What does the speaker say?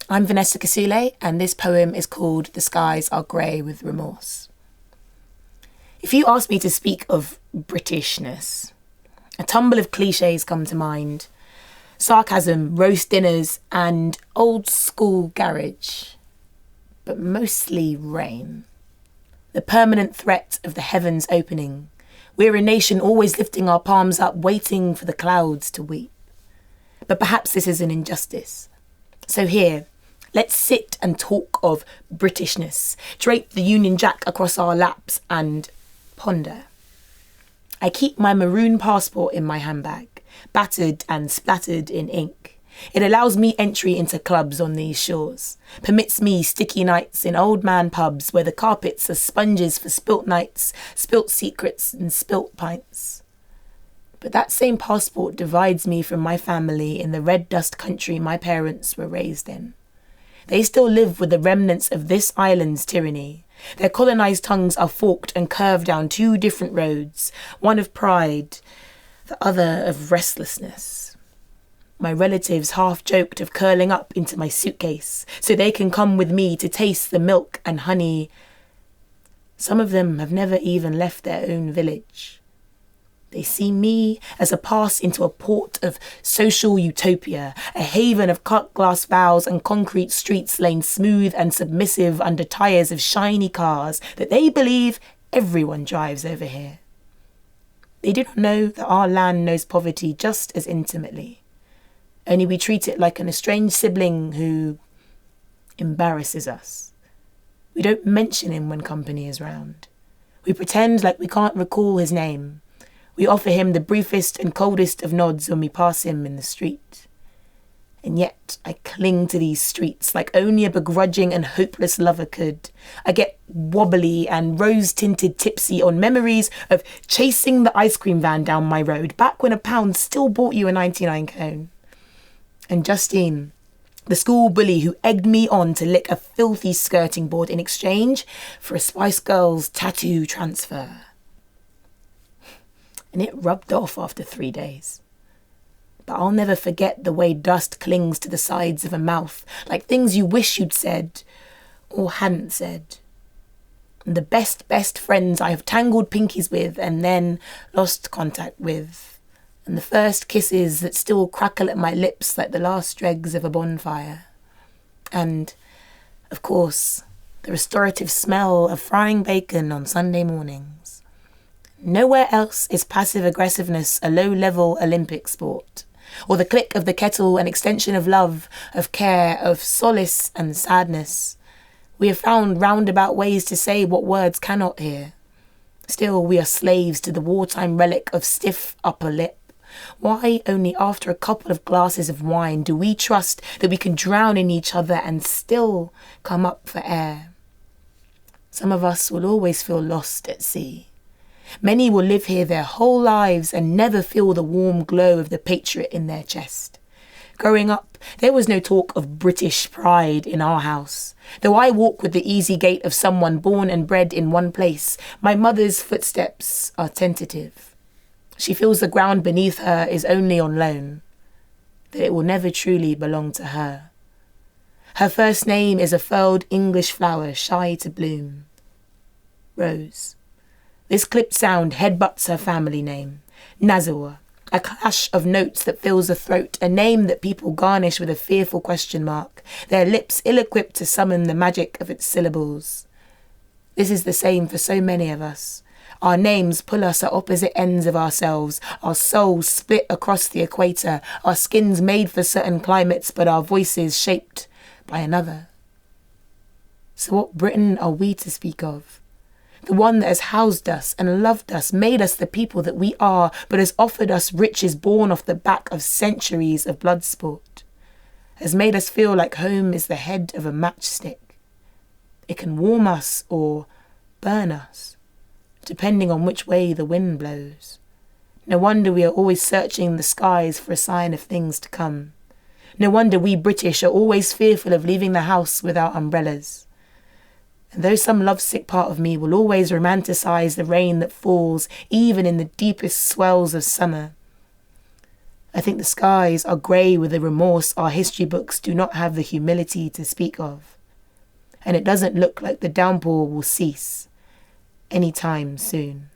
I'm Vanessa Kisuule, and this poem is called The Skies Are Grey with Remorse. If you ask me to speak of Britishness, a tumble of cliches come to mind. Sarcasm, roast dinners, and old school garage. But mostly rain. The permanent threat of the heavens opening. We're a nation always lifting our palms up, waiting for the clouds to weep. But perhaps this is an injustice. So here, let's sit and talk of Britishness, drape the Union Jack across our laps and ponder. I keep my maroon passport in my handbag, battered and splattered in ink. It allows me entry into clubs on these shores, permits me sticky nights in old man pubs where the carpets are sponges for spilt nights, spilt secrets and spilt pints. But that same passport divides me from my family in the red dust country my parents were raised in. They still live with the remnants of this island's tyranny. Their colonised tongues are forked and curved down two different roads, one of pride, the other of restlessness. My relatives half joked of curling up into my suitcase so they can come with me to taste the milk and honey. Some of them have never even left their own village. They see me as a pass into a port of social utopia, a haven of cut glass vows and concrete streets laid smooth and submissive under tyres of shiny cars that they believe everyone drives over here. They do not know that our land knows poverty just as intimately. Only we treat it like an estranged sibling who embarrasses us. We don't mention him when company is round. We pretend like we can't recall his name. We offer him the briefest and coldest of nods when we pass him in the street. And yet I cling to these streets like only a begrudging and hopeless lover could. I get wobbly and rose-tinted tipsy on memories of chasing the ice cream van down my road back when £1 still bought you a 99 cone. And Justine, the school bully who egged me on to lick a filthy skirting board in exchange for a Spice Girls tattoo transfer. And it rubbed off after 3 days. But I'll never forget the way dust clings to the sides of a mouth, like things you wish you'd said or hadn't said. And the best friends I have tangled pinkies with and then lost contact with. And the first kisses that still crackle at my lips like the last dregs of a bonfire. And, of course, the restorative smell of frying bacon on Sunday mornings. Nowhere else is passive-aggressiveness a low-level Olympic sport, or the click of the kettle an extension of love, of care, of solace and sadness. We have found roundabout ways to say what words cannot hear. Still, we are slaves to the wartime relic of stiff upper lip. Why only after a couple of glasses of wine do we trust that we can drown in each other and still come up for air? Some of us will always feel lost at sea. Many will live here their whole lives and never feel the warm glow of the patriot in their chest. Growing up, there was no talk of British pride in our house. Though I walk with the easy gait of someone born and bred in one place, my mother's footsteps are tentative. She feels the ground beneath her is only on loan, that it will never truly belong to her. Her first name is a furled English flower shy to bloom. Rose. This clipped sound headbutts her family name, Nazawar, a clash of notes that fills the throat, a name that people garnish with a fearful question mark, their lips ill-equipped to summon the magic of its syllables. This is the same for so many of us. Our names pull us at opposite ends of ourselves, our souls split across the equator, our skins made for certain climates, but our voices shaped by another. So what Britain are we to speak of? The one that has housed us and loved us, made us the people that we are, but has offered us riches born off the back of centuries of blood sport, has made us feel like home is the head of a matchstick. It can warm us or burn us, depending on which way the wind blows. No wonder we are always searching the skies for a sign of things to come. No wonder we British are always fearful of leaving the house without umbrellas. And though some lovesick part of me will always romanticize the rain that falls, even in the deepest swells of summer, I think the skies are grey with a remorse our history books do not have the humility to speak of. And it doesn't look like the downpour will cease anytime soon.